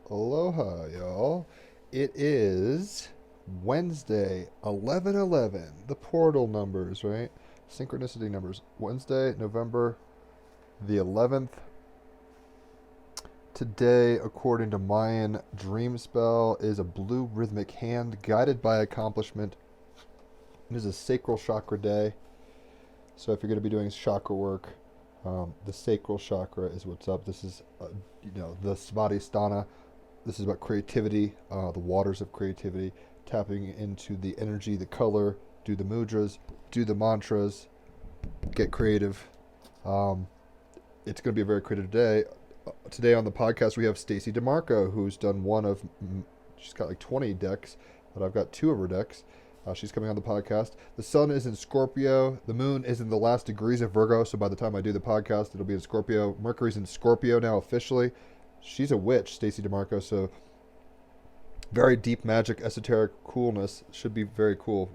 Aloha, y'all. It is Wednesday, 11/11. The portal numbers, right? Synchronicity numbers. Wednesday, November the 11th. Today, according to Mayan dream spell, is a blue rhythmic hand guided by accomplishment. It is a sacral chakra day. So if you're going to be doing chakra work, the sacral chakra is what's up. This is, the Svadhisthana. This is about creativity, the waters of creativity, tapping into the energy, the color, do the mudras, do the mantras, get creative. It's going to be a very creative day. Today on the podcast, we have Stacey DeMarco, who's done she's got like 20 decks, but I've got two of her decks. She's coming on the podcast. The sun is in Scorpio. The moon is in the last degrees of Virgo, so by the time I do the podcast, it'll be in Scorpio. Mercury's in Scorpio now officially. She's a witch, Stacey DeMarco, so very deep magic, esoteric coolness. Should be very cool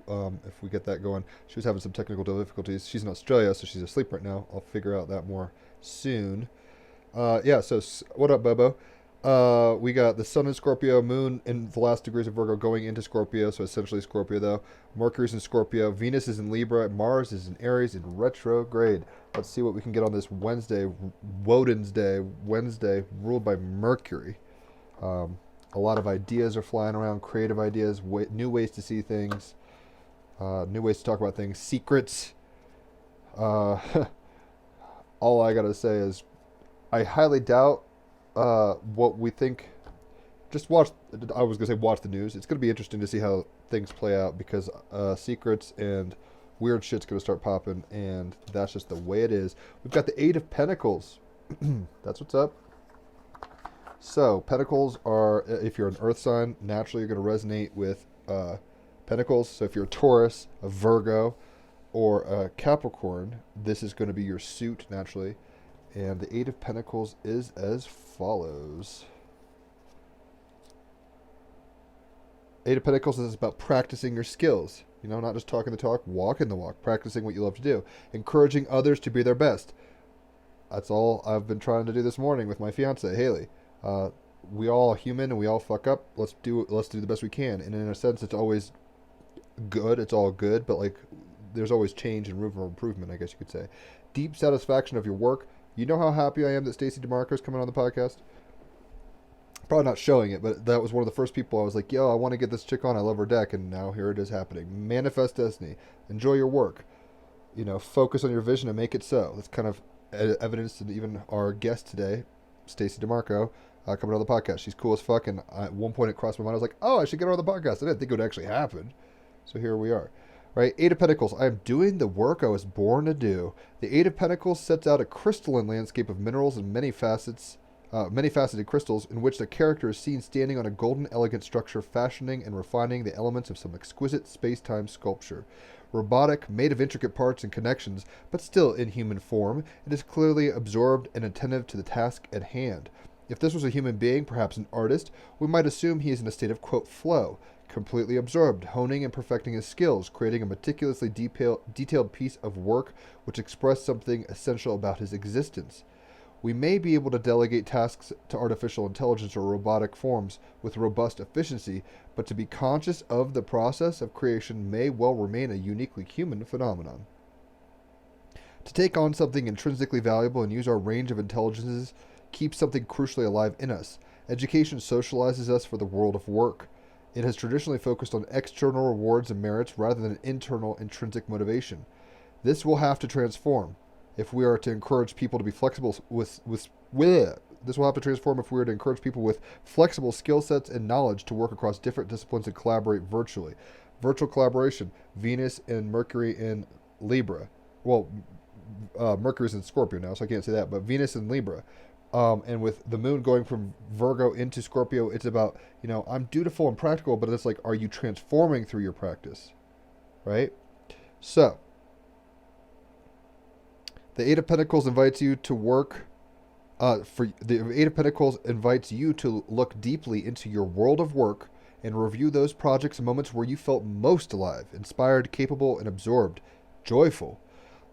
if we get that going. She was having some technical difficulties. She's in Australia, so she's asleep right now. I'll figure out that more soon. So what up, Bobo? We got the sun in Scorpio, moon in the last degrees of Virgo going into Scorpio, so essentially Scorpio though. Mercury's in Scorpio, Venus is in Libra, Mars is in Aries in retrograde. Let's see what we can get on this Wednesday, Woden's Day, Wednesday, ruled by Mercury. A lot of ideas are flying around, creative ideas, new ways to see things, new ways to talk about things, secrets. All I gotta say is I highly doubt what we think. Just watch. I was gonna say watch the news. It's gonna be interesting to see how things play out because secrets and weird shit's gonna start popping, and that's just the way it is. We've got the Eight of Pentacles. That's what's up. So Pentacles are, if you're an Earth sign, naturally you're gonna resonate with Pentacles. So if you're a Taurus, a Virgo, or a Capricorn, this is going to be your suit naturally. And the Eight of Pentacles is as follows. Eight of Pentacles is about practicing your skills. Not just talking the talk, walking the walk, practicing what you love to do. Encouraging others to be their best. That's all I've been trying to do this morning with my fiance, Haley. We all human and we all fuck up. Let's do the best we can. And in a sense, it's always good. It's all good, but there's always change and room for improvement, I guess you could say. Deep satisfaction of your work. You know how happy I am that Stacey DeMarco is coming on the podcast? Probably not showing it, but that was one of the first people I was like, yo, I want to get this chick on. I love her deck, and now here it is happening. Manifest destiny. Enjoy your work. Focus on your vision and make it so. That's kind of evidence to even our guest today, Stacey DeMarco, coming on the podcast. She's cool as fuck, and at one point it crossed my mind. I was like, oh, I should get her on the podcast. I didn't think it would actually happen. So here we are. Right, Eight of Pentacles. I am doing the work I was born to do. The Eight of Pentacles sets out a crystalline landscape of minerals and many faceted crystals in which the character is seen standing on a golden, elegant structure, fashioning and refining the elements of some exquisite space-time sculpture. Robotic, made of intricate parts and connections, but still in human form, it is clearly absorbed and attentive to the task at hand. If this was a human being, perhaps an artist, we might assume he is in a state of, quote, flow, completely absorbed, honing and perfecting his skills, creating a meticulously detailed piece of work which expressed something essential about his existence. We may be able to delegate tasks to artificial intelligence or robotic forms with robust efficiency, but to be conscious of the process of creation may well remain a uniquely human phenomenon. To take on something intrinsically valuable and use our range of intelligences keeps something crucially alive in us. Education socializes us for the world of work. It has traditionally focused on external rewards and merits rather than internal intrinsic motivation. This will have to transform if we are to encourage people to be flexible this will have to transform if we are to encourage people with flexible skill sets and knowledge to work across different disciplines and collaborate virtually. Virtual collaboration, Venus and Mercury in Libra. Well, Mercury's in Scorpio now, so I can't say that, but Venus in Libra. And with the moon going from Virgo into Scorpio, it's about, I'm dutiful and practical, but it's like, are you transforming through your practice? Right? So, the Eight of Pentacles invites you to work, the Eight of Pentacles invites you to look deeply into your world of work and review those projects and moments where you felt most alive, inspired, capable, and absorbed, joyful.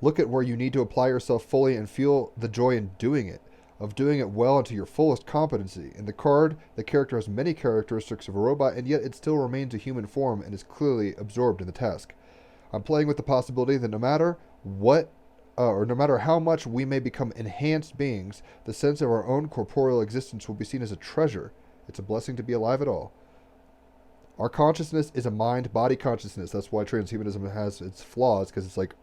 Look at where you need to apply yourself fully and feel the joy in doing it. of doing it well and to your fullest competency. In the card, the character has many characteristics of a robot, and yet it still remains a human form and is clearly absorbed in the task. I'm playing with the possibility that no matter what, or no matter how much we may become enhanced beings, the sense of our own corporeal existence will be seen as a treasure. It's a blessing to be alive at all. Our consciousness is a mind-body consciousness. That's why transhumanism has its flaws, because it's like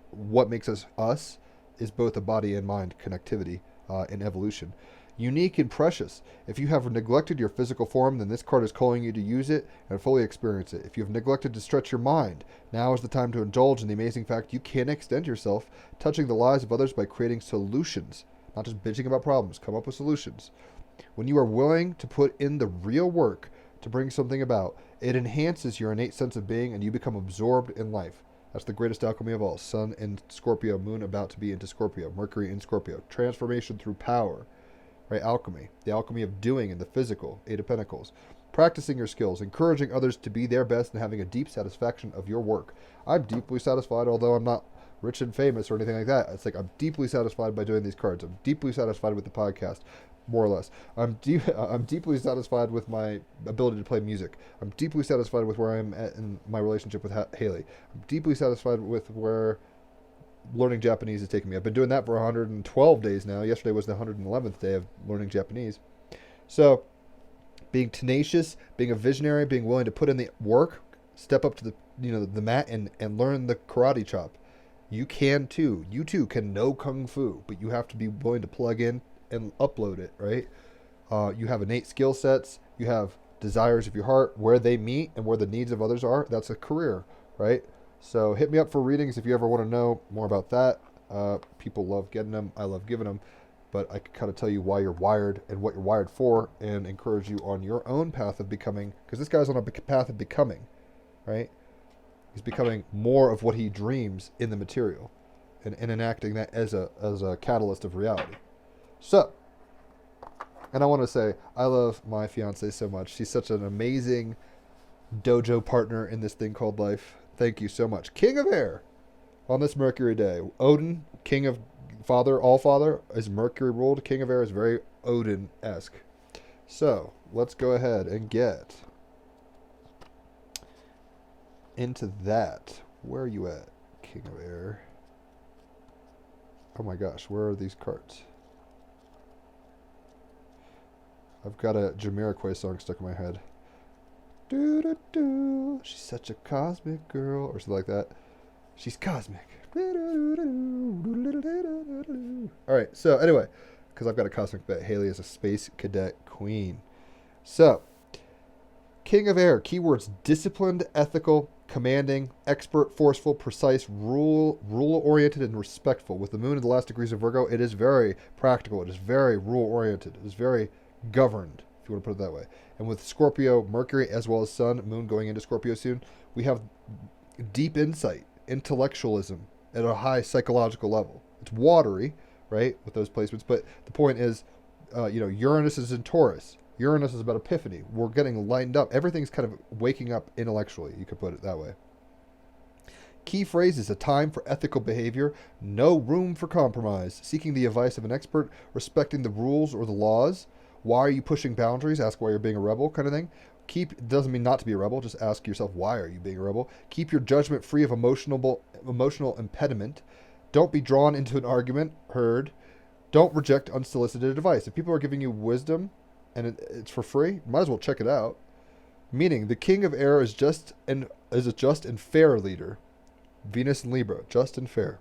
what makes us us is both a body and mind connectivity in evolution. Unique and precious. If you have neglected your physical form, then this card is calling you to use it and fully experience it. If you have neglected to stretch your mind, now is the time to indulge in the amazing fact you can extend yourself, touching the lives of others by creating solutions. Not just bitching about problems, come up with solutions. When you are willing to put in the real work to bring something about, it enhances your innate sense of being and you become absorbed in life. That's the greatest alchemy of all. Sun in Scorpio, Moon about to be into Scorpio, Mercury in Scorpio. Transformation through power. Right? Alchemy. The alchemy of doing in the physical. Eight of Pentacles. Practicing your skills. Encouraging others to be their best and having a deep satisfaction of your work. I'm deeply satisfied, although I'm not rich and famous or anything like that. It's like I'm deeply satisfied by doing these cards. I'm deeply satisfied with the podcast. More or less. I'm deeply satisfied with my ability to play music. I'm deeply satisfied with where I'm at in my relationship with Haley. I'm deeply satisfied with where learning Japanese is taking me. I've been doing that for 112 days now. Yesterday was the 111th day of learning Japanese. So, being tenacious, being a visionary, being willing to put in the work, step up to the mat and learn the karate chop. You can too. You too can know kung fu, but you have to be willing to plug in and upload it, right? You have innate skill sets. You have desires of your heart. Where they meet and where the needs of others are, that's a career, right? So hit me up for readings if you ever want to know more about that. People love getting them. I love giving them. But I can kind of tell you why you're wired and what you're wired for and encourage you on your own path of becoming, because this guy's on a path of becoming, right? He's becoming more of what he dreams in the material and enacting that as a catalyst of reality. So, and I want to say, I love my fiance so much. She's such an amazing dojo partner in this thing called life. Thank you so much. King of Air, on this Mercury day. Odin, King of Father, All Father, is Mercury ruled. King of Air is very Odin-esque. So, let's go ahead and get into that. Where are you at, King of Air? Oh my gosh, where are these cards? I've got a Jamiroquai song stuck in my head. Do do do. She's such a cosmic girl, or something like that. She's cosmic. All right. So anyway, because I've got a cosmic bet, Haley is a space cadet queen. So, King of Air. Keywords: disciplined, ethical, commanding, expert, forceful, precise, rule-oriented, and respectful. With the moon in the last degrees of Virgo, it is very practical. It is very rule-oriented. It is very governed, if you want to put it that way. And with Scorpio, Mercury, as well as Sun, Moon going into Scorpio soon, we have deep insight, intellectualism at a high psychological level. It's watery, right, with those placements. But the point is, Uranus is in Taurus. Uranus is about epiphany. We're getting lined up. Everything's kind of waking up intellectually. You could put it that way. Key phrases: a time for ethical behavior, no room for compromise, seeking the advice of an expert, respecting the rules or the laws. Why are you pushing boundaries? Ask why you're being a rebel, kind of thing. Doesn't mean not to be a rebel. Just ask yourself, why are you being a rebel? Keep your judgment free of emotional impediment. Don't be drawn into an argument. Don't reject unsolicited advice. If people are giving you wisdom and it's for free, might as well check it out. Meaning, the King of Air is a just and fair leader. Venus and Libra, just and fair.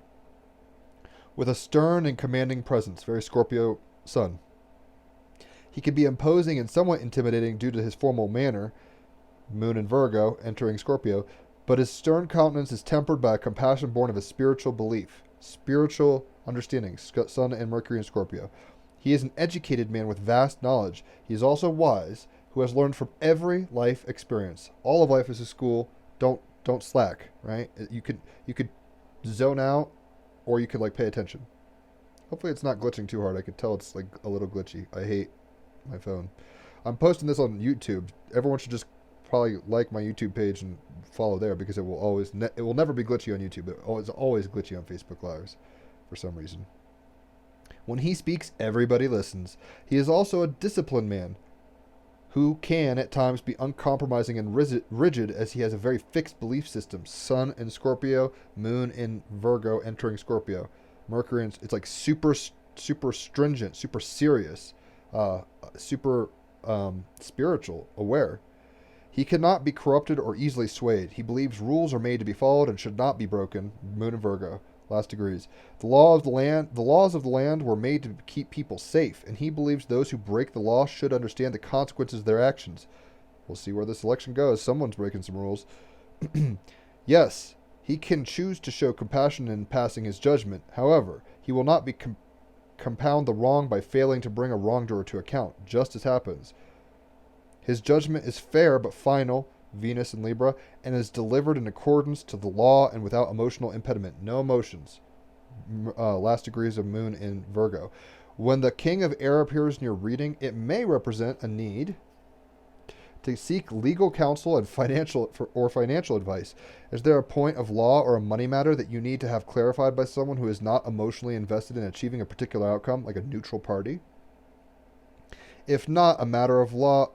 With a stern and commanding presence, very Scorpio Sun. He can be imposing and somewhat intimidating due to his formal manner, Moon and Virgo, entering Scorpio, but his stern countenance is tempered by a compassion born of a spiritual belief, spiritual understanding, Sun and Mercury in Scorpio. He is an educated man with vast knowledge. He is also wise, who has learned from every life experience. All of life is a school. Don't slack, right? You could zone out, or you could pay attention. Hopefully it's not glitching too hard. I could tell it's a little glitchy. I hate my phone. I'm posting this on YouTube. Everyone should just probably like my YouTube page and follow there, because it will never be glitchy on YouTube. It's always glitchy on Facebook Lives for some reason. When he speaks, everybody listens. He is also a disciplined man who can at times be uncompromising and rigid, as he has a very fixed belief system. Sun in Scorpio, Moon in Virgo, entering Scorpio. Mercury, it's like super stringent, super serious, super spiritual, aware. He cannot be corrupted or easily swayed. He believes rules are made to be followed and should not be broken. Moon in Virgo, last degrees. The laws of the land were made to keep people safe, and he believes those who break the law should understand the consequences of their actions. We'll see where this election goes. Someone's breaking some rules. Yes, he can choose to show compassion in passing his judgment. However, he will not compound the wrong by failing to bring a wrongdoer to account. Justice happens. His judgment is fair but final, Venus in Libra, and is delivered in accordance to the law and without emotional impediment. No emotions. Last degrees of Moon in Virgo. When the King of Air appears in your reading, it may represent a need to seek legal counsel and financial advice. Is there a point of law or a money matter that you need to have clarified by someone who is not emotionally invested in achieving a particular outcome, like a neutral party? If not a matter of law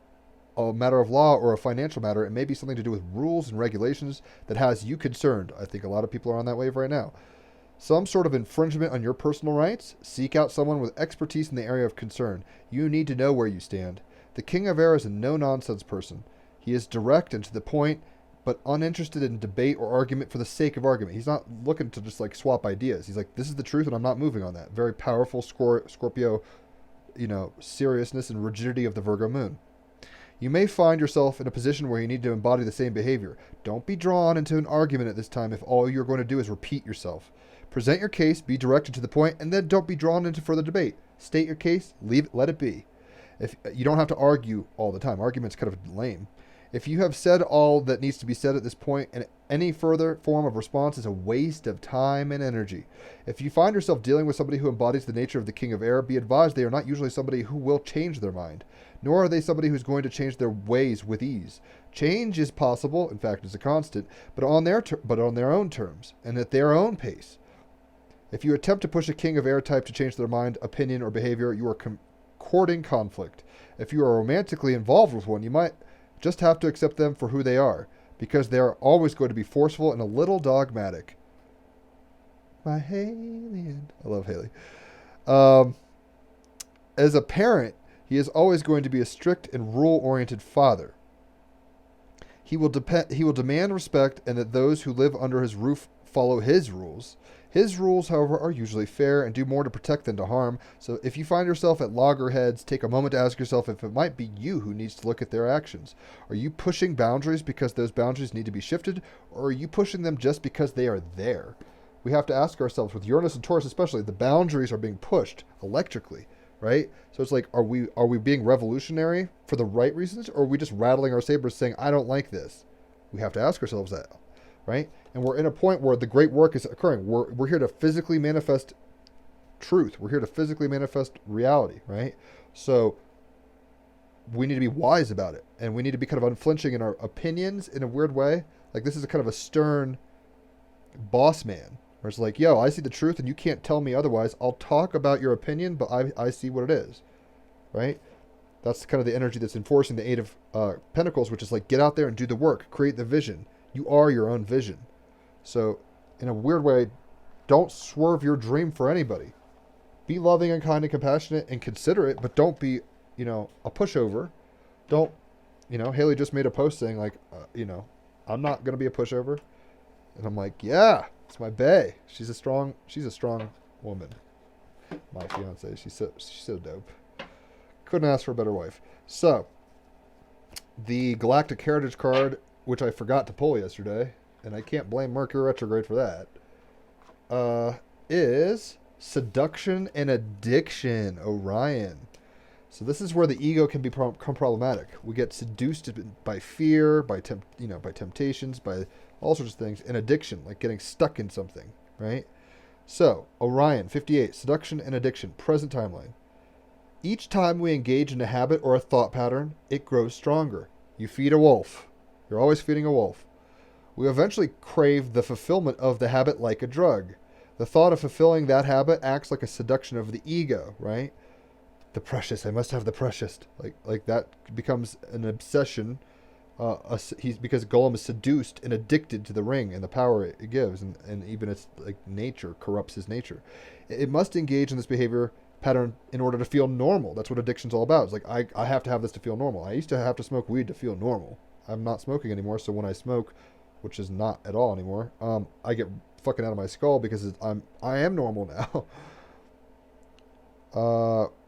or a financial matter, it may be something to do with rules and regulations that has you concerned. I think a lot of people are on that wave right now. Some sort of infringement on your personal rights? Seek out someone with expertise in the area of concern. You need to know where you stand. The King of Air is a no-nonsense person. He is direct and to the point, but uninterested in debate or argument for the sake of argument. He's not looking to just like swap ideas. He's like, this is the truth and I'm not moving on that. Very powerful Scorpio, seriousness and rigidity of the Virgo moon. You may find yourself in a position where you need to embody the same behavior. Don't be drawn into an argument at this time if all you're going to do is repeat yourself. Present your case, be directed to the point, and then don't be drawn into further debate. State your case, let it be. If you don't have to argue all the time. Argument's kind of lame. If you have said all that needs to be said at this point, and any further form of response is a waste of time and energy. If you find yourself dealing with somebody who embodies the nature of the King of Air, be advised they are not usually somebody who will change their mind, nor are they somebody who's going to change their ways with ease. Change is possible, in fact, is a constant, but on their own terms and at their own pace. If you attempt to push a King of Air type to change their mind, opinion, or behavior, you are courting conflict. If you are romantically involved with one, you might just have to accept them for who they are, because they are always going to be forceful and a little dogmatic. My Haley. I love Haley. As a parent, he is always going to be a strict and rule-oriented father. He will demand respect and that those who live under his roof follow his rules. His rules, however, are usually fair and do more to protect than to harm. So if you find yourself at loggerheads, take a moment to ask yourself if it might be you who needs to look at their actions. Are you pushing boundaries because those boundaries need to be shifted, or are you pushing them just because they are there? We have to ask ourselves, with Uranus and Taurus especially, the boundaries are being pushed electrically, right? So it's like, are we being revolutionary for the right reasons, or are we just rattling our sabers saying, I don't like this? We have to ask ourselves that, right? And we're in a point where the great work is occurring. We're here to physically manifest truth. We're here to physically manifest reality, right? So we need to be wise about it. And we need to be kind of unflinching in our opinions in a weird way. Like, this is a kind of a stern boss man, where it's like, yo, I see the truth and you can't tell me otherwise. I'll talk about your opinion, but I see what it is, right? That's kind of the energy that's enforcing the Eight of Pentacles, which is like, get out there and do the work. Create the vision. You are your own vision. So, in a weird way, don't swerve your dream for anybody. Be loving and kind and compassionate and considerate, but don't be, a pushover. Don't, Haley just made a post saying, like, I'm not going to be a pushover. And I'm like, yeah, it's my bae. She's a strong woman. My fiance, she's so dope. Couldn't ask for a better wife. So, the Galactic Heritage card, which I forgot to pull yesterday, and I can't blame Mercury retrograde for that, is Seduction and Addiction, Orion. So this is where the ego can become problematic. We get seduced by fear, by temptations, by all sorts of things, and addiction, like getting stuck in something, right? So, Orion, 58, Seduction and Addiction, present timeline. Each time we engage in a habit or a thought pattern, it grows stronger. You feed a wolf. You're always feeding a wolf. We eventually crave the fulfillment of the habit like a drug. The thought of fulfilling that habit acts like a seduction of the ego, right? The precious, I must have the precious. Like that becomes an obsession. He's because Gollum is seduced and addicted to the ring and the power it gives, and even its like nature corrupts his nature. It must engage in this behavior pattern in order to feel normal. That's what addiction's all about. It's like I have to have this to feel normal. I used to have to smoke weed to feel normal. I'm not smoking anymore, so when I smoke, which is not at all anymore, I get fucking out of my skull because I am normal now.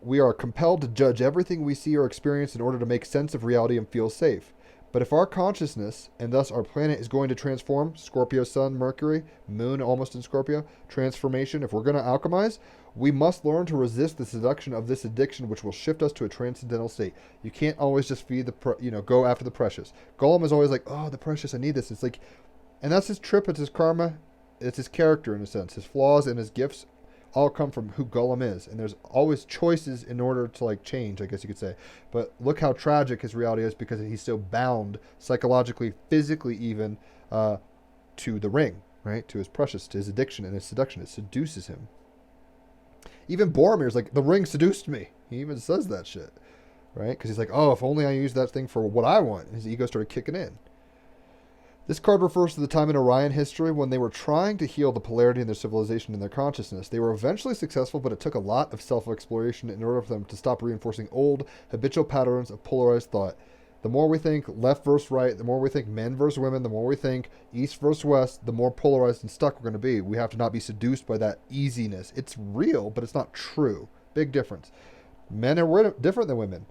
We are compelled to judge everything we see or experience in order to make sense of reality and feel safe. But if our consciousness, and thus our planet, is going to transform, Scorpio Sun, Mercury, Moon almost in Scorpio, transformation, if we're going to alchemize, we must learn to resist the seduction of this addiction, which will shift us to a transcendental state. You can't always just feed go after the precious. Gollum is always like, oh, the precious, I need this. It's like, and that's his trip, it's his karma, it's his character in a sense. His flaws and his gifts all come from who Gollum is, and there's always choices in order to like change, I guess you could say. But look how tragic his reality is because he's so bound psychologically, physically even, to the ring, right? To his precious, to his addiction and his seduction. It seduces him. Even Boromir's like, the ring seduced me. He even says that shit, right? Because he's like, oh, if only I used that thing for what I want. His ego started kicking in. This card refers to the time in Orion history when they were trying to heal the polarity in their civilization and their consciousness. They were eventually successful, but it took a lot of self-exploration in order for them to stop reinforcing old, habitual patterns of polarized thought. The more we think left versus right, the more we think men versus women, the more we think east versus west, the more polarized and stuck we're going to be. We have to not be seduced by that easiness. It's real, but it's not true. Big difference. Men are different than women,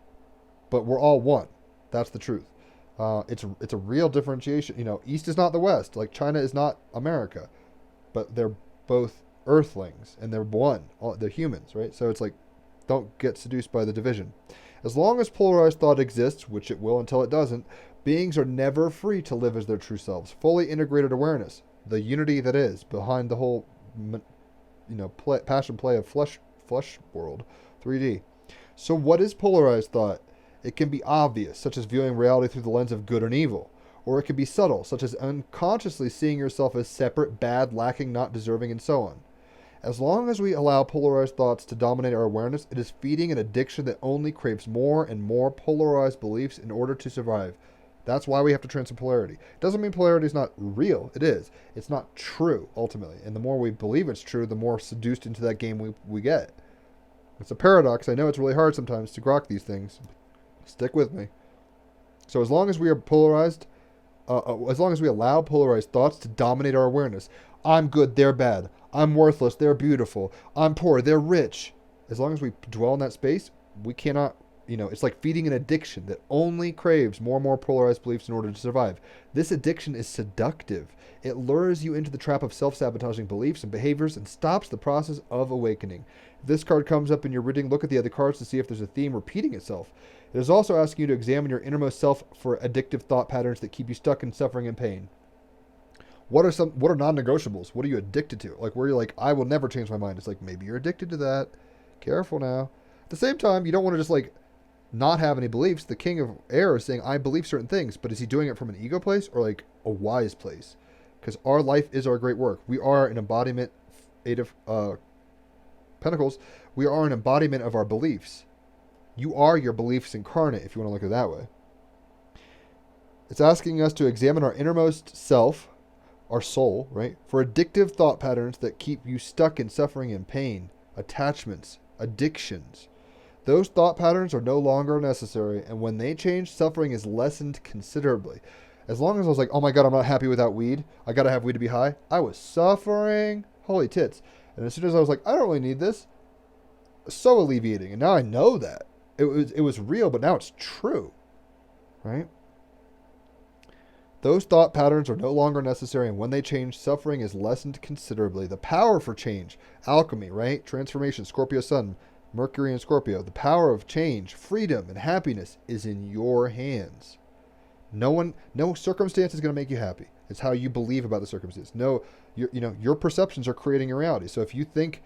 but we're all one. That's the truth. It's a real differentiation. East is not the West. Like China is not America, but they're both Earthlings and they're one. They're humans, right? So it's like, don't get seduced by the division. As long as polarized thought exists, which it will until it doesn't, beings are never free to live as their true selves. Fully integrated awareness, the unity that is behind the whole, passion play of flesh world, 3D. So what is polarized thought? It can be obvious, such as viewing reality through the lens of good and evil. Or it can be subtle, such as unconsciously seeing yourself as separate, bad, lacking, not deserving, and so on. As long as we allow polarized thoughts to dominate our awareness, it is feeding an addiction that only craves more and more polarized beliefs in order to survive. That's why we have to transcend polarity. It doesn't mean polarity is not real. It is. It's not true, ultimately. And the more we believe it's true, the more seduced into that game we get. It's a paradox. I know it's really hard sometimes to grok these things. Stick with me. So as long as we are polarized, as long as we allow polarized thoughts to dominate our awareness, I'm good, they're bad. I'm worthless, they're beautiful. I'm poor, they're rich. As long as we dwell in that space, we cannot, it's like feeding an addiction that only craves more and more polarized beliefs in order to survive. This addiction is seductive. It lures you into the trap of self-sabotaging beliefs and behaviors and stops the process of awakening. If this card comes up in your reading, look at the other cards to see if there's a theme repeating itself. It is also asking you to examine your innermost self for addictive thought patterns that keep you stuck in suffering and pain. What are non-negotiables? What are you addicted to? Like where you're like, I will never change my mind. It's like, maybe you're addicted to that. Careful now. At the same time, you don't want to just like not have any beliefs. The King of Air is saying, I believe certain things, but is he doing it from an ego place or like a wise place? Because our life is our great work. We are an embodiment, Eight of Pentacles. We are an embodiment of our beliefs. You are your beliefs incarnate, if you want to look at it that way. It's asking us to examine our innermost self, our soul, right, for addictive thought patterns that keep you stuck in suffering and pain, attachments, addictions. Those thought patterns are no longer necessary, and when they change, suffering is lessened considerably. As long as I was like, oh my God, I'm not happy without weed. I got to have weed to be high. I was suffering. Holy tits. And as soon as I was like, I don't really need this, so alleviating. And now I know that. It was real, but now it's true, right? Those thought patterns are no longer necessary, and when they change, suffering is lessened considerably. The power for change, alchemy, right? Transformation, Scorpio Sun, Mercury and Scorpio. The power of change, freedom, and happiness is in your hands. No circumstance is going to make you happy. It's how you believe about the circumstance. No, your perceptions are creating your reality. So if you think,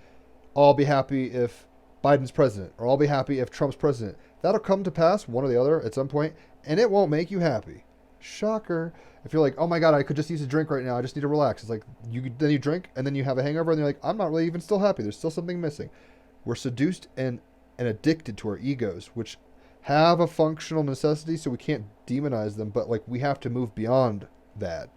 I'll be happy if Biden's president, or I'll be happy if Trump's president, that'll come to pass, one or the other, at some point, and it won't make you happy. Shocker. If you're like, oh my god, I could just use a drink right now. I just need to relax. It's like then you drink and then you have a hangover and you're like, I'm not really even still happy. There's still something missing. We're seduced and addicted to our egos, which have a functional necessity, so we can't demonize them, but like we have to move beyond that.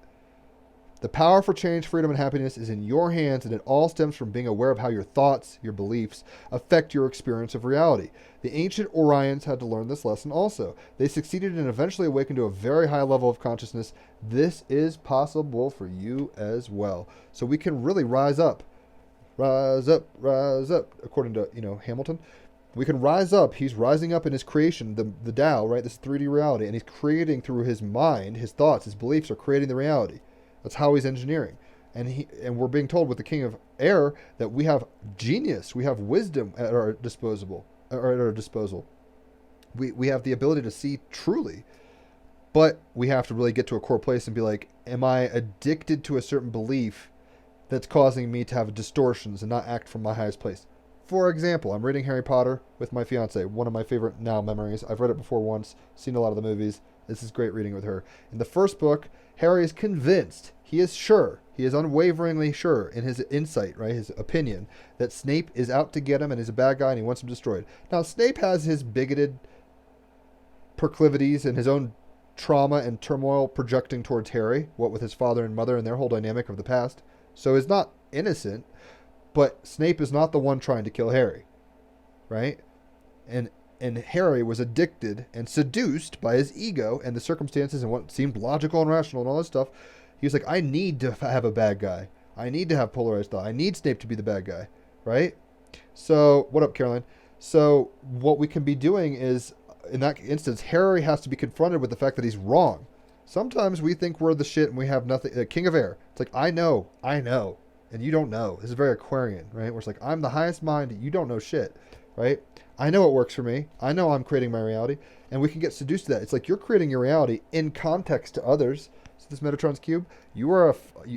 The power for change, freedom, and happiness is in your hands, and it all stems from being aware of how your thoughts, your beliefs, affect your experience of reality. The ancient Orions had to learn this lesson also. They succeeded and eventually awakened to a very high level of consciousness. This is possible for you as well. So we can really rise up. Rise up, according to, Hamilton. We can rise up. He's rising up in his creation, the Tao, right? This 3D reality, and he's creating through his mind, his thoughts, his beliefs are creating the reality. That's how he's engineering. And we're being told with the King of Air that we have genius, we have wisdom at our disposal. We have the ability to see truly. But we have to really get to a core place and be like, am I addicted to a certain belief that's causing me to have distortions and not act from my highest place? For example, I'm reading Harry Potter with my fiance, one of my favorite now memories. I've read it before once, seen a lot of the movies. This is great reading with her. In the first book, Harry is convinced, he is sure, he is unwaveringly sure in his insight, right, his opinion, that Snape is out to get him and he's a bad guy and he wants him destroyed. Now, Snape has his bigoted proclivities and his own trauma and turmoil projecting towards Harry, what with his father and mother and their whole dynamic of the past. So he's not innocent, but Snape is not the one trying to kill Harry, right? And Harry was addicted and seduced by his ego and the circumstances and what seemed logical and rational and all this stuff. He was like, I need to have a bad guy. I need to have polarized thought. I need Snape to be the bad guy, right? So, what up, Caroline? So, what we can be doing is, in that instance, Harry has to be confronted with the fact that he's wrong. Sometimes we think we're the shit and we have nothing. King of Air. It's like, I know, and you don't know. This is very Aquarian, right? Where it's like, I'm the highest mind, you don't know shit, right? I know what works for me. I know I'm creating my reality. And we can get seduced to that. It's like you're creating your reality in context to others. So this Metatron's cube,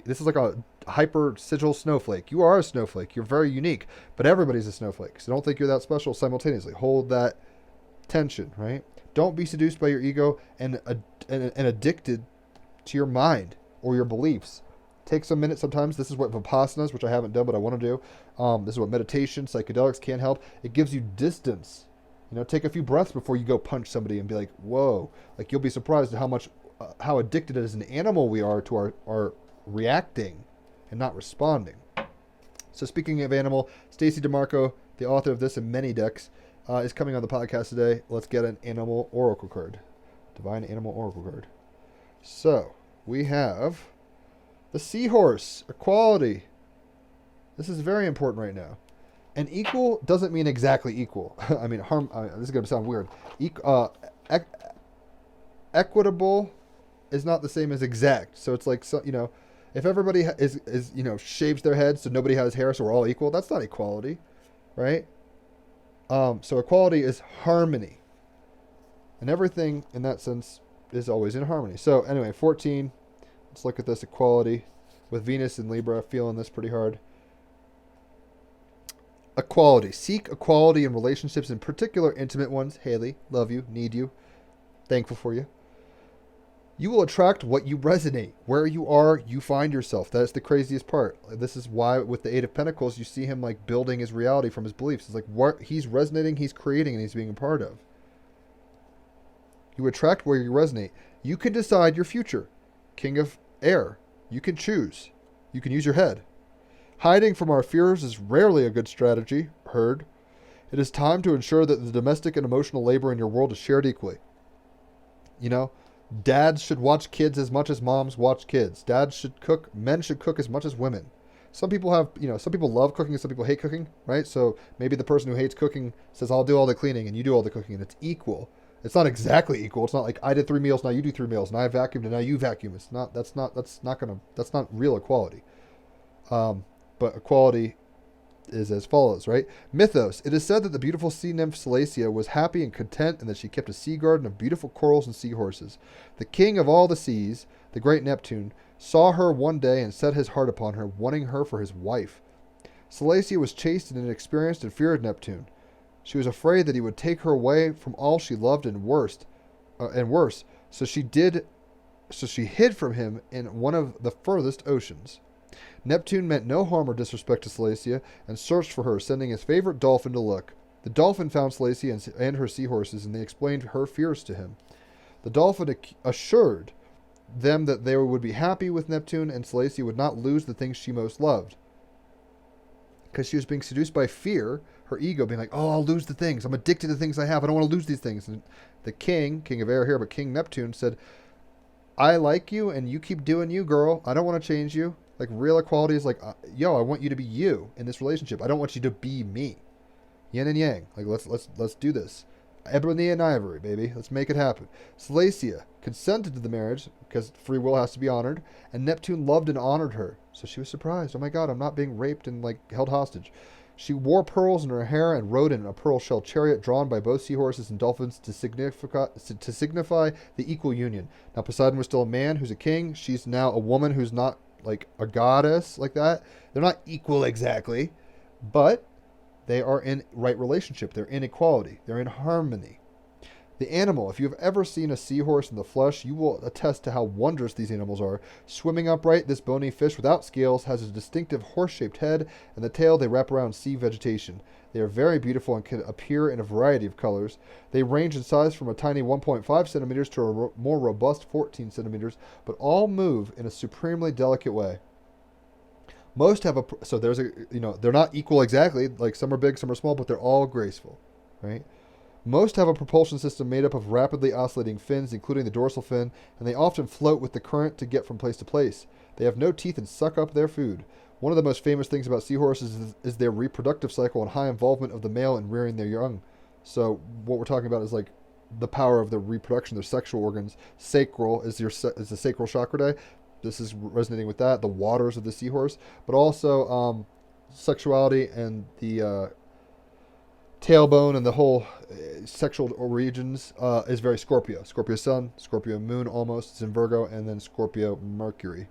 this is like a hyper sigil snowflake. You are a snowflake. You're very unique. But everybody's a snowflake. So don't think you're that special simultaneously. Hold that tension, right? Don't be seduced by your ego and addicted to your mind or your beliefs. Take some minutes sometimes. This is what Vipassanas, which I haven't done, but I want to do. This is what meditation, psychedelics can help. It gives you distance. Take a few breaths before you go punch somebody and be like, whoa. Like, you'll be surprised at how addicted as an animal we are to our reacting and not responding. So speaking of animal, Stacey DeMarco, the author of this and many decks, is coming on the podcast today. Let's get an animal oracle card. Divine animal oracle card. So, we have the seahorse, equality. This is very important right now. And equal doesn't mean exactly equal. I mean, this is going to sound weird. Equitable is not the same as exact. So it's like, if everybody is shaves their heads so nobody has hair so we're all equal, that's not equality, right? So equality is harmony. And everything in that sense is always in harmony. So anyway, 14. Let's look at this equality with Venus and Libra, feeling this pretty hard. Equality. Seek equality in relationships, in particular intimate ones. Haley, love you, need you, thankful for you. You will attract what you resonate. Where you are, you find yourself. That's the craziest part. This is why with the Eight of Pentacles, you see him like building his reality from his beliefs. It's like what he's resonating, he's creating, and he's being a part of. You attract where you resonate. You can decide your future. King of Air. You can choose. You can use your head. Hiding from our fears is rarely a good strategy. Heard. It is time to ensure that the domestic and emotional labor in your world is shared equally. Dads should watch kids as much as moms watch kids. Men should cook as much as women. Some people love cooking and some people hate cooking, right? So maybe the person who hates cooking says, I'll do all the cleaning and you do all the cooking, and it's equal. It's not exactly equal. It's not like I did 3 meals, now you do 3 meals, and I vacuumed and now you vacuum. That's not real equality. But equality is as follows, right? Mythos. It is said that the beautiful sea nymph Salacia was happy and content and that she kept a sea garden of beautiful corals and seahorses. The king of all the seas, the great Neptune, saw her one day and set his heart upon her, wanting her for his wife. Salacia was chaste and inexperienced and feared Neptune. She was afraid that he would take her away from all she loved and worse. So she did So she hid from him in one of the furthest oceans. Neptune meant no harm or disrespect to Salacia and searched for her, sending his favorite dolphin to look. The dolphin found Salacia and her seahorses, and they explained her fears to him. The dolphin assured them that they would be happy with Neptune, and Salacia would not lose the things she most loved. Because she was being seduced by fear, her ego being like, oh, I'll lose the things. I'm addicted to the things I have. I don't want to lose these things. And the king of air here, but King Neptune said, I like you, and you keep doing you, girl. I don't want to change you. Like, real equality is like, yo, I want you to be you in this relationship. I don't want you to be me. Yin and yang. Like, let's do this. Ebony and ivory, baby. Let's make it happen. Salacia consented to the marriage because free will has to be honored, and Neptune loved and honored her. So she was surprised. Oh my God, I'm not being raped and like held hostage. She wore pearls in her hair and rode in a pearl shell chariot drawn by both seahorses and dolphins to signify the equal union. Now Poseidon was still a man who's a king. She's now a woman who's not like a goddess like that. They're not equal exactly, but they are in right relationship. They're in equality. They're in harmony. The animal, if you've ever seen a seahorse in the flesh, you will attest to how wondrous these animals are. Swimming upright, this bony fish without scales has a distinctive horse-shaped head, and the tail they wrap around sea vegetation. They are very beautiful and can appear in a variety of colors. They range in size from a tiny 1.5 centimeters to a more robust 14 centimeters, but all move in a supremely delicate way. Most have so there's they're not equal exactly, like some are big, some are small, but they're all graceful, right? Most have a propulsion system made up of rapidly oscillating fins, including the dorsal fin, and they often float with the current to get from place to place. They have no teeth and suck up their food. One of the most famous things about seahorses is their reproductive cycle and high involvement of the male in rearing their young. So what we're talking about is like the power of their reproduction, their sexual organs. Sacral is the sacral chakra day. This is resonating with that, the waters of the seahorse, but also sexuality and the tailbone and the whole sexual regions is very Scorpio. Scorpio Sun, Scorpio Moon almost, it's in Virgo, and then Scorpio Mercury.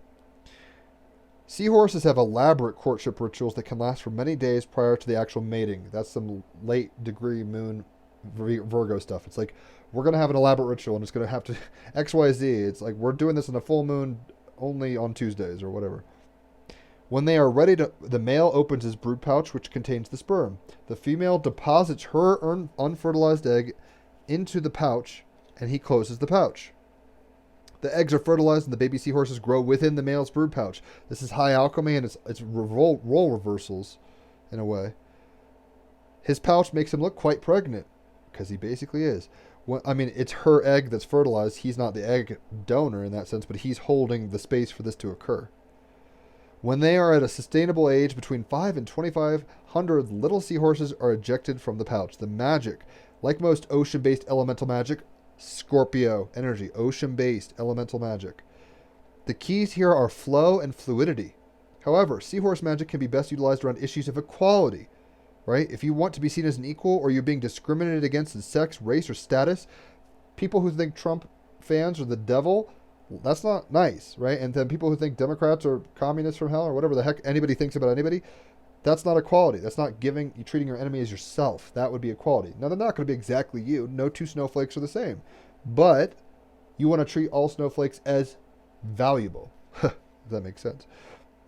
Seahorses have elaborate courtship rituals that can last for many days prior to the actual mating. That's some late degree moon Virgo stuff. It's like, we're going to have an elaborate ritual and it's going to have to XYZ. It's like, we're doing this on a full moon only on Tuesdays or whatever. When they are ready the male opens his brood pouch, which contains the sperm. The female deposits her unfertilized egg into the pouch, and he closes the pouch. The eggs are fertilized, and the baby seahorses grow within the male's brood pouch. This is high alchemy, and it's role reversals, in a way. His pouch makes him look quite pregnant, because he basically is. It's her egg that's fertilized. He's not the egg donor in that sense, but he's holding the space for this to occur. When they are at a sustainable age, between 5 and 2,500 little seahorses are ejected from the pouch. The magic, like most ocean-based elemental magic, Scorpio energy, ocean-based elemental magic. The keys here are flow and fluidity. However, seahorse magic can be best utilized around issues of equality, right? If you want to be seen as an equal or you're being discriminated against in sex, race, or status, people who think Trump fans are the devil, that's not nice, right? And then people who think Democrats are communists from hell or whatever the heck anybody thinks about anybody, that's not equality. That's not treating your enemy as yourself. That would be equality. Now, they're not going to be exactly you. No two snowflakes are the same. But you want to treat all snowflakes as valuable. Does that make sense?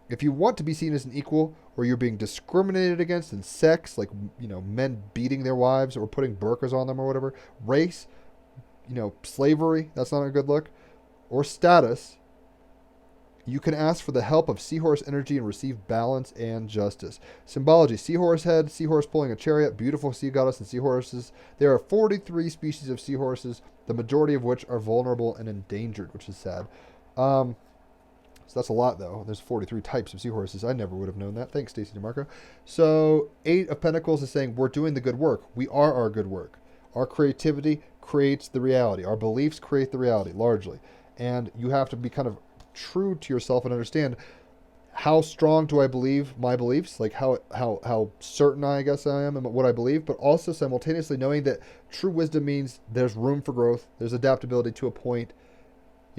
If you want to be seen as an equal or you're being discriminated against in sex, like, men beating their wives or putting burqas on them or whatever, race, slavery, that's not a good look, or status, you can ask for the help of seahorse energy and receive balance and justice. Symbology: seahorse head, seahorse pulling a chariot, beautiful sea goddess and seahorses. There are 43 species of seahorses, the majority of which are vulnerable and endangered, which is sad. So that's a lot, though. There's 43 types of seahorses. I never would have known that. Thanks, Stacey DeMarco. So 8 of Pentacles is saying we're doing the good work. We are our good work. Our creativity creates the reality. Our beliefs create the reality, largely. And you have to be kind of true to yourself and understand, how strong do I believe my beliefs? Like how certain I guess I am in what I believe, but also simultaneously knowing that true wisdom means there's room for growth. There's adaptability to a point.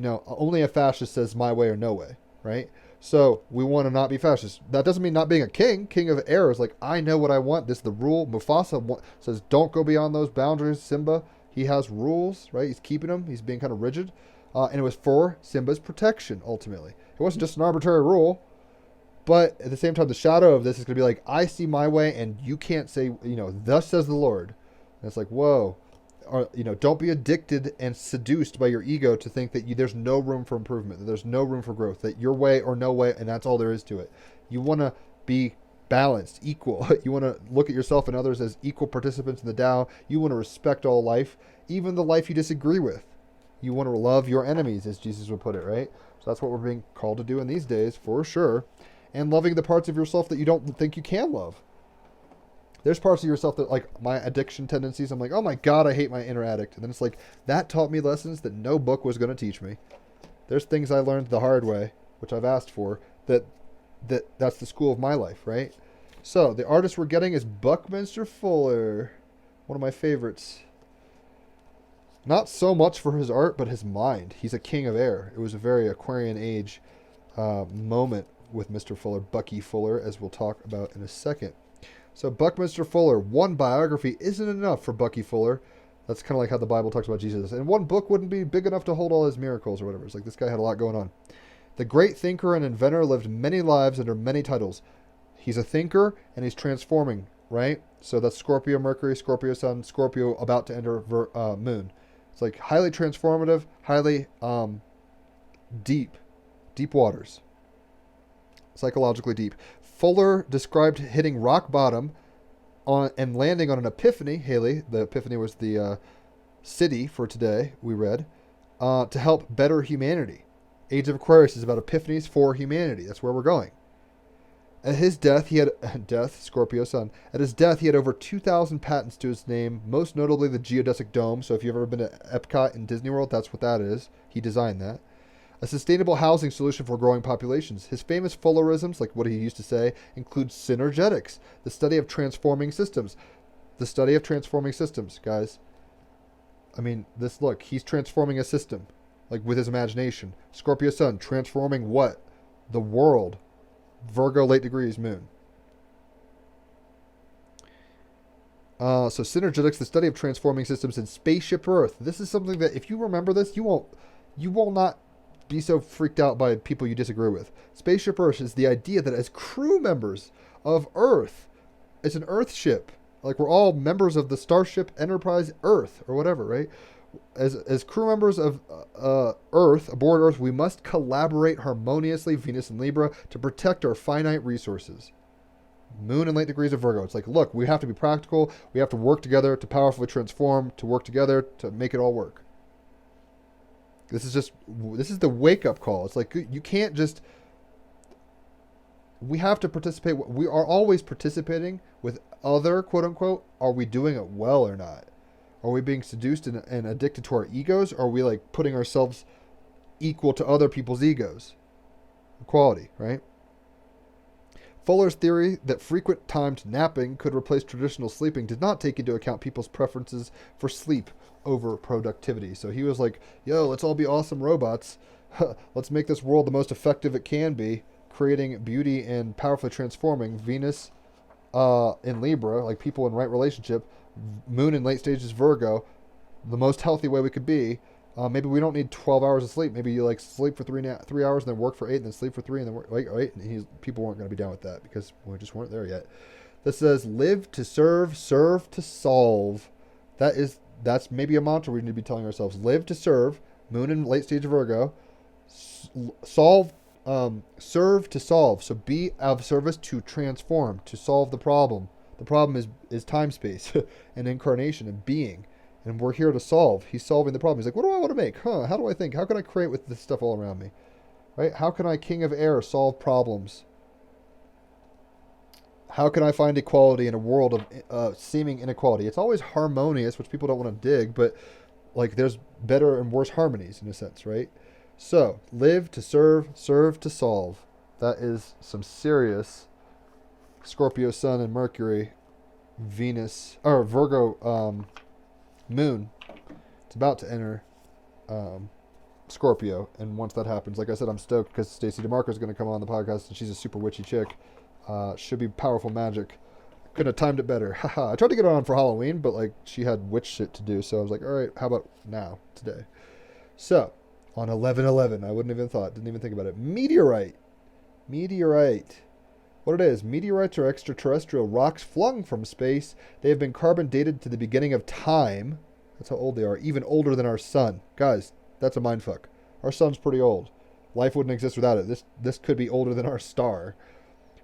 Only a fascist says my way or no way, right? So we want to not be fascist. That doesn't mean not being a king. King of air is like, I know what I want. This is the rule. Mufasa says, don't go beyond those boundaries. Simba, He has rules, right? He's keeping them. He's being kind of rigid. And it was for Simba's protection, ultimately. It wasn't just an arbitrary rule. But at the same time, the shadow of this is going to be like, I see my way, and you can't say, thus says the Lord. And it's like, whoa. Don't be addicted and seduced by your ego to think that there's no room for improvement, that there's no room for growth, that your way or no way, and that's all there is to it. You want to be balanced, equal. You want to look at yourself and others as equal participants in the Tao. You want to respect all life, even the life you disagree with. You want to love your enemies, as Jesus would put it, right? So that's what we're being called to do in these days, for sure. And loving the parts of yourself that you don't think you can love. There's parts of yourself that, like my addiction tendencies, I'm like, oh my God, I hate my inner addict. And then it's like, that taught me lessons that no book was going to teach me. There's things I learned the hard way, which I've asked for, that's the school of my life, right? So, the artist we're getting is Buckminster Fuller. One of my favorites. Not so much for his art, but his mind. He's a king of air. It was a very Aquarian age moment with Mr. Fuller, Bucky Fuller, as we'll talk about in a second. So Buckminster Fuller, one biography isn't enough for Bucky Fuller. That's kind of like how the Bible talks about Jesus. And one book wouldn't be big enough to hold all his miracles or whatever. It's like this guy had a lot going on. The great thinker and inventor lived many lives under many titles. He's a thinker and he's transforming, right? So that's Scorpio Mercury, Scorpio Sun, Scorpio about to enter Moon. It's like highly transformative, highly deep waters. Psychologically deep. Fuller described hitting rock bottom and landing on an epiphany. Haley, the epiphany was the city for today, we read, to help better humanity. Age of Aquarius is about epiphanies for humanity. That's where we're going. At his death, he had Scorpio Sun. At his death, he had over 2,000 patents to his name, most notably the geodesic dome. So if you've ever been to Epcot in Disney World, that's what that is. He designed that. A sustainable housing solution for growing populations. His famous Fullerisms, like what he used to say, include synergetics, the study of transforming systems. The study of transforming systems, guys. I mean, he's transforming a system, like with his imagination. Scorpio Sun, transforming what? The world. Virgo, late degrees, Moon. So synergetics, the study of transforming systems in Spaceship Earth. This is something that, if you remember this, you will not be so freaked out by people you disagree with. Spaceship Earth is the idea that as crew members of Earth, it's an Earth ship. Like we're all members of the Starship Enterprise Earth or whatever, right? As crew members of Earth, aboard Earth, we must collaborate harmoniously, Venus and Libra, to protect our finite resources. Moon and late degrees of Virgo. It's like, look, we have to be practical. We have to work together to powerfully transform, to work together to make it all work. This is the wake-up call. It's like, you can't just... We have to participate. We are always participating with other, quote-unquote. Are we doing it well or not? Are we being seduced and addicted to our egos? Or are we like putting ourselves equal to other people's egos? Equality, right? Fuller's theory that frequent timed napping could replace traditional sleeping did not take into account people's preferences for sleep over productivity. So he was like, yo, let's all be awesome robots. Let's make this world the most effective it can be, creating beauty and powerfully transforming. Venus in Libra, like people in right relationship. Moon in late stages Virgo, the most healthy way we could be. Maybe we don't need 12 hours of sleep. Maybe you like sleep for 3 hours and then work for 8 and then sleep for 3 and then work 8. And people weren't going to be down with that because we just weren't there yet. This says live to serve, serve to solve. That's maybe a mantra we need to be telling ourselves. Live to serve, Moon in late stage Virgo. Solve, serve to solve. So be of service to transform, to solve the problem. The problem is time space and incarnation and being. And we're here to solve. He's solving the problem. He's like, what do I want to make? How do I think? How can I create with this stuff all around me? Right? How can I, king of air, solve problems? How can I find equality in a world of seeming inequality? It's always harmonious, which people don't want to dig, but like there's better and worse harmonies in a sense, right? So, live to serve, serve to solve. That is some serious Scorpio Sun and Mercury, Venus, or Virgo Moon. It's about to enter Scorpio, and once that happens, like I said, I'm stoked because Stacey DeMarco is going to come on the podcast, and she's a super witchy chick. Should be powerful magic Couldn't have timed it better. Haha. I tried to get it on for Halloween, but like she had witch shit to do, so I was like, all right, how about now, today? So, on 11/11, I wouldn't even thought, didn't even think about it. Meteorite. Meteorite. What it is, meteorites are extraterrestrial rocks flung from space. They have been carbon dated to the beginning of time. That's how old they are, even older than our sun. Guys, that's a mindfuck. Our sun's pretty old. Life wouldn't exist without it. This could be older than our star.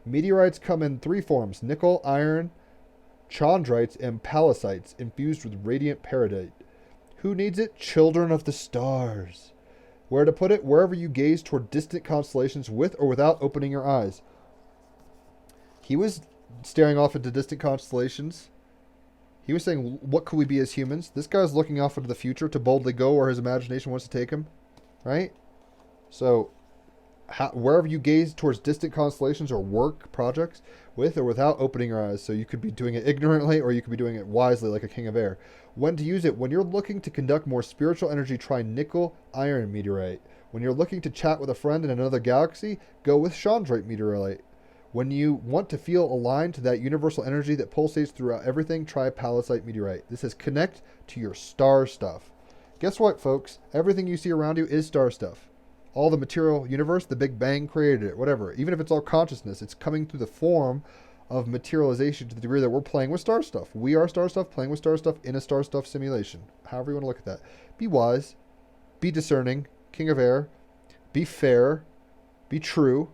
Meteorites come in three forms: nickel, iron, chondrites, and pallasites infused with radiant peridot. Who needs it? Children of the stars. Where to put it? Wherever you gaze toward distant constellations with or without opening your eyes. He was staring off into distant constellations. He was saying, what could we be as humans? This guy's looking off into the future to boldly go where his imagination wants to take him. Right? So, wherever you gaze towards distant constellations or work projects with or without opening your eyes. So you could be doing it ignorantly or you could be doing it wisely like a king of air. When to use it? When you're looking to conduct more spiritual energy, try nickel iron meteorite. When you're looking to chat with a friend in another galaxy, go with chondrite meteorite. When you want to feel aligned to that universal energy that pulsates throughout everything, try palisite meteorite. This is connect to your star stuff. Guess what, folks? Everything you see around you is star stuff. All the material universe, the Big Bang created it, whatever. Even if it's all consciousness, it's coming through the form of materialization to the degree that we're playing with star stuff. We are star stuff, playing with star stuff in a star stuff simulation. However you want to look at that. Be wise. Be discerning. King of air. Be fair. Be true.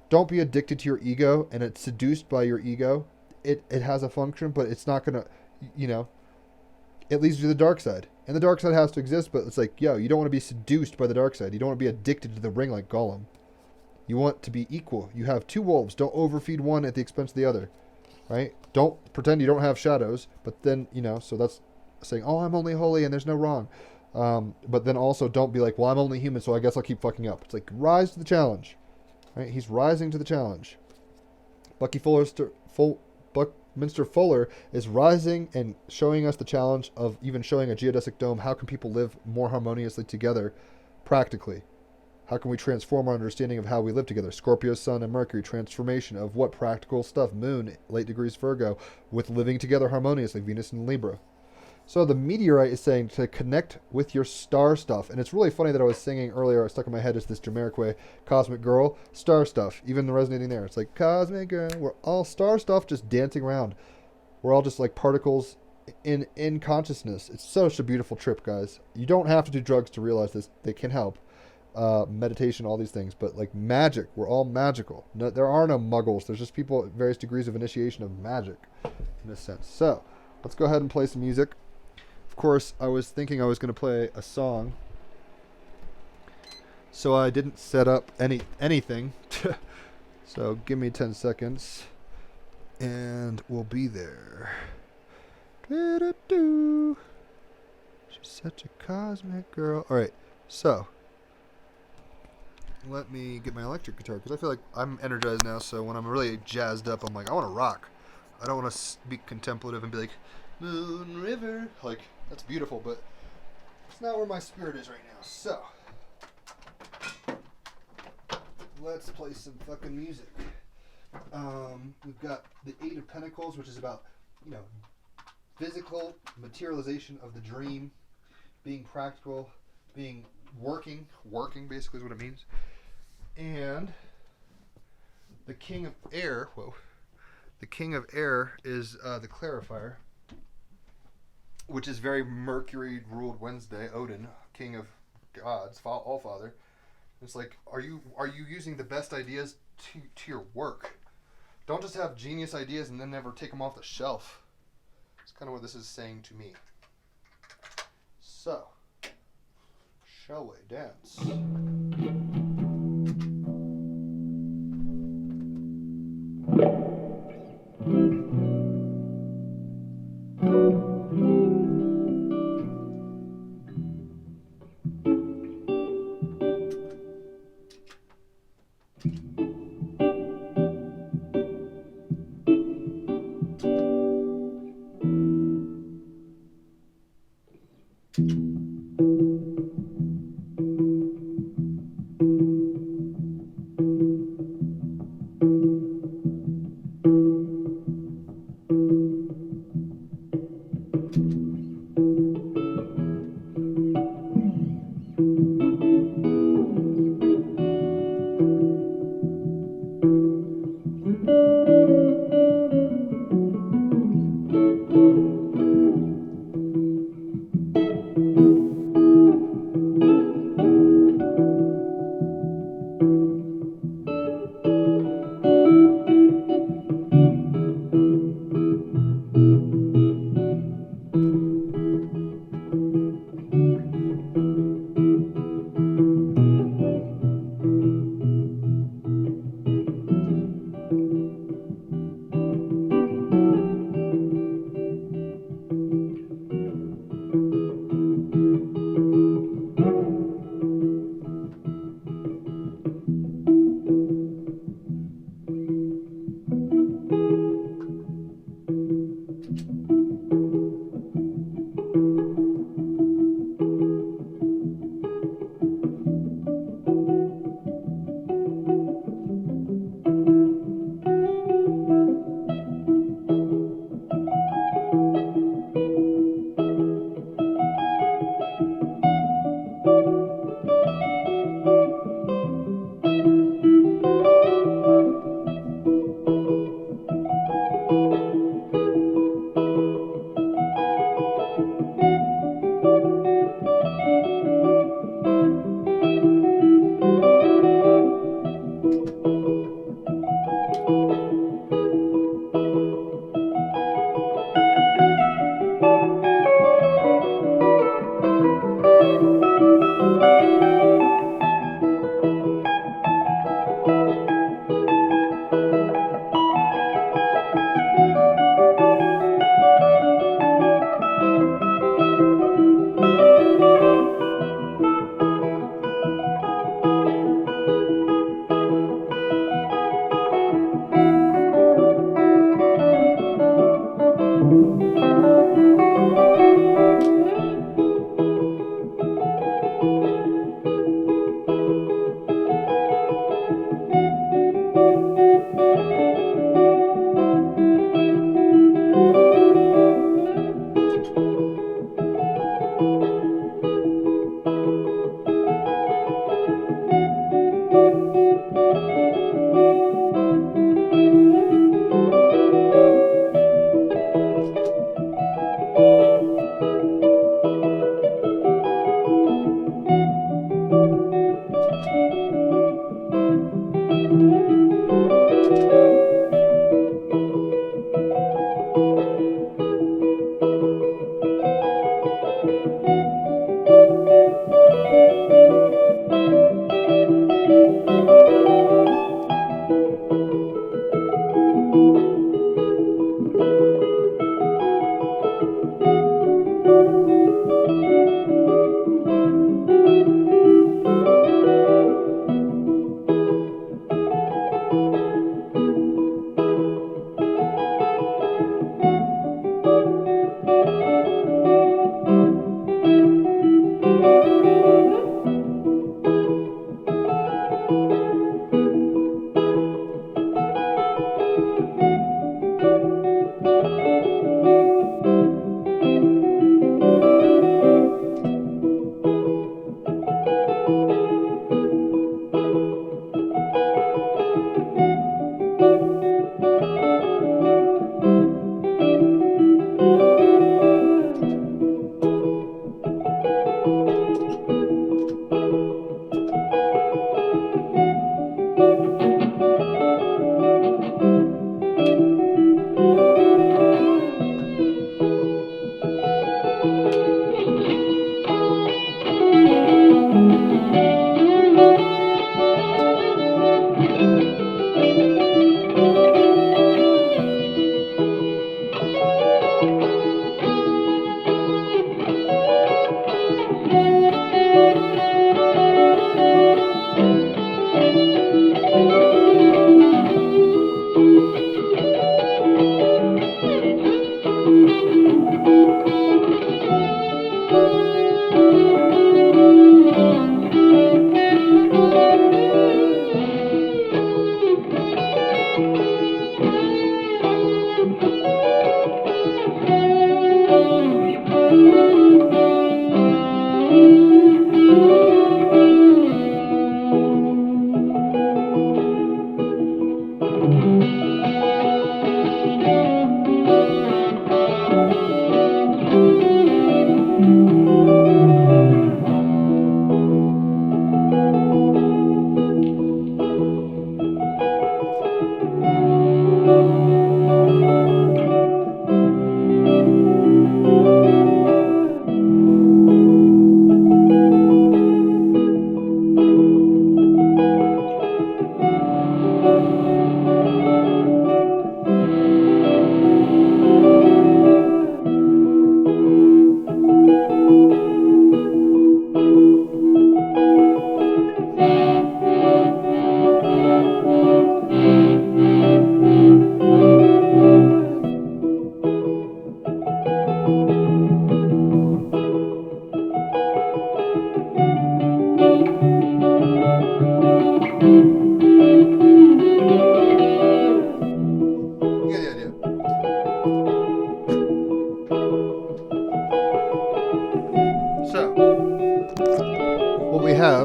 Don't be addicted to your ego and it's seduced by your ego. It has a function, but it's not going to, it leads you to the dark side. And the dark side has to exist, but it's like, yo, you don't want to be seduced by the dark side. You don't want to be addicted to the ring like Gollum. You want to be equal. You have two wolves. Don't overfeed one at the expense of the other, right? Don't pretend you don't have shadows, but then, so that's saying, oh, I'm only holy and there's no wrong. But then also don't be like, well, I'm only human, so I guess I'll keep fucking up. It's like, rise to the challenge, right? He's rising to the challenge. Buckminster Fuller is rising and showing us the challenge of even showing a geodesic dome. How can people live more harmoniously together practically? How can we transform our understanding of how we live together? Scorpio, Sun, and Mercury. Transformation of what practical stuff? Moon, late degrees Virgo, with living together harmoniously. Venus and Libra. So the meteorite is saying to connect with your star stuff. And it's really funny that I was singing earlier, stuck in my head is this generic way, Cosmic Girl, star stuff, even resonating there. It's like, Cosmic Girl, we're all star stuff just dancing around. We're all just like particles in consciousness. It's such a beautiful trip, guys. You don't have to do drugs to realize this. They can help. Meditation, all these things. But like magic, we're all magical. No, there are no muggles. There's just people at various degrees of initiation of magic, in a sense. So, let's go ahead and play some music. Of course, I was thinking I was going to play a song, so I didn't set up anything. So give me 10 seconds, and we'll be there. She's such a cosmic girl. All right, so let me get my electric guitar because I feel like I'm energized now. So when I'm really jazzed up, I'm like, I want to rock. I don't want to be contemplative and be like, Moon River. Like, that's beautiful, but it's not where my spirit is right now. So, let's play some fucking music. We've got the Eight of Pentacles, which is about, physical materialization of the dream, being practical, being working basically is what it means. And the King of Air, the King of Air is the clarifier, which is very Mercury-ruled Wednesday, Odin, King of Gods, All-Father. It's like, are you using the best ideas to your work? Don't just have genius ideas and then never take them off the shelf. It's kind of what this is saying to me. So, shall we dance?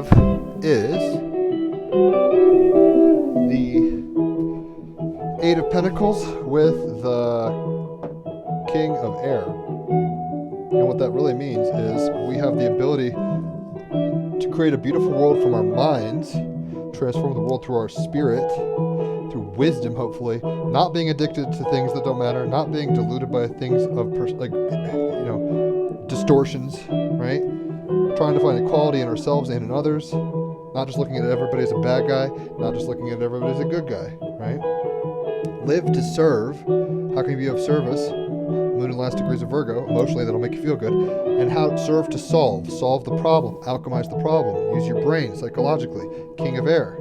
have is the Eight of Pentacles with the King of Air. And what that really means is we have the ability to create a beautiful world from our minds, transform the world through our spirit, through wisdom, hopefully, not being addicted to things that don't matter, not being deluded by things of distortions, right? Trying to find equality in ourselves and in others, not just looking at everybody as a bad guy, not just looking at everybody as a good guy, right? Live to serve. How can you be of service? Moon and last degrees of Virgo, emotionally that'll make you feel good. And how serve to solve the problem, alchemize the problem, use your brain psychologically. King of Air.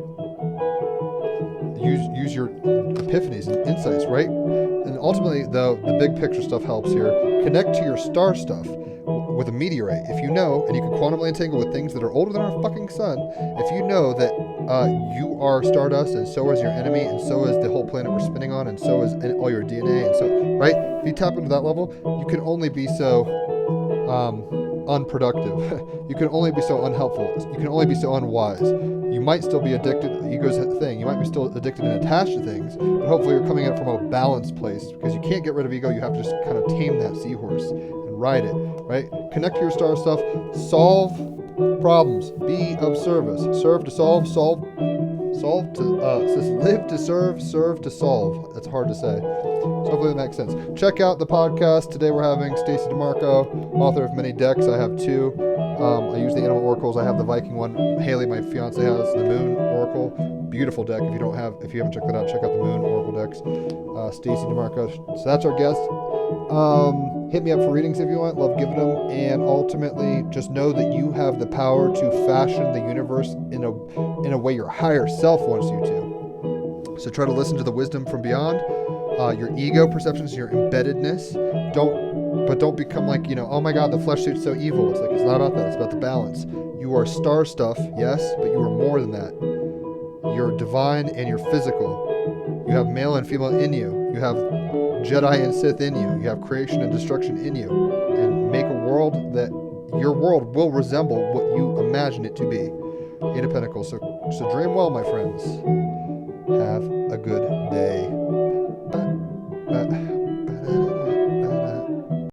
Use your epiphanies and insights, right? And ultimately, though, the big picture stuff helps here. Connect to your star stuff with a meteorite. If you know, and you can quantumly entangle with things that are older than our fucking sun, if you know that you are stardust, and so is your enemy, and so is the whole planet we're spinning on, and so is all your DNA, and so, right? If you tap into that level, you can only be so unproductive. You can only be so unhelpful. You can only be so unwise. You might still be addicted. Ego's a thing. You might be still addicted and attached to things, but hopefully you're coming at it from a balanced place, because you can't get rid of ego. You have to just kind of tame that seahorse and ride it, right? Connect to your star stuff. Solve problems. Be of service. Serve to solve. Live to serve to solve. That's hard to say. So hopefully that makes sense. Check out the podcast. Today we're having Stacey DeMarco, author of many decks. I have two. I use the Animal Oracles. I have the Viking one. Haley, my fiance, has the Moon Oracle. Beautiful deck. If you haven't checked that out, check out the Moon Oracle decks. Stacey DeMarco. So that's our guest. Hit me up for readings if you want. Love giving them. And ultimately, just know that you have the power to fashion the universe in a way your higher self wants you to. So try to listen to the wisdom from beyond. Your ego perceptions, your embeddedness. Don't become like, oh my God, the flesh suit's so evil. It's not about that. It's about the balance. You are star stuff, yes, but you are more than that. You're divine and you're physical. You have male and female in you. You have Jedi and Sith in you. You have creation and destruction in you. And make a world that your world will resemble what you imagine it to be. Eight of Pentacles. So dream well, my friends. Have a good day.